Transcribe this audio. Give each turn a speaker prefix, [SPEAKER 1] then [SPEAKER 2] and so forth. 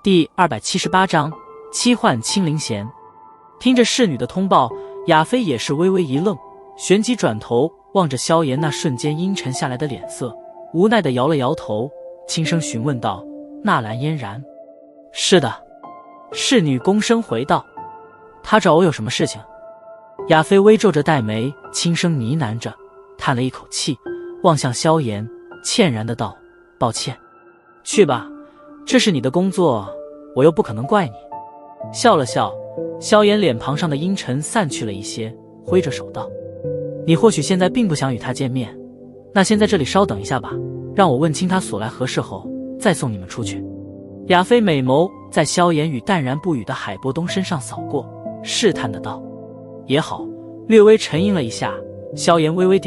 [SPEAKER 1] 第278章妻唤青灵弦。听着侍女的通报，亚飞也是微微一愣，旋即转头望着萧炎那瞬间阴沉下来的脸色，无奈地摇了摇头，轻声询问道：“纳兰嫣然？”“是的。”侍女躬身回道。“他找我有什么事情？”亚飞微皱着黛眉，轻声呢喃着，叹了一口气，望向萧炎，歉然的道：“抱歉。”“去吧，这是你的工作，我又不可能怪你。”笑了笑，萧炎脸庞上的阴沉散去了一些，挥着手道：“你或许现在并不想与他见面，那先在这里稍等一下吧，让我问清他所来何事后，再送你们出去。”亚飞美眸在萧炎与淡然不语的海波东身上扫过，试探的道：“也好。”略微沉吟了一下，萧炎微微点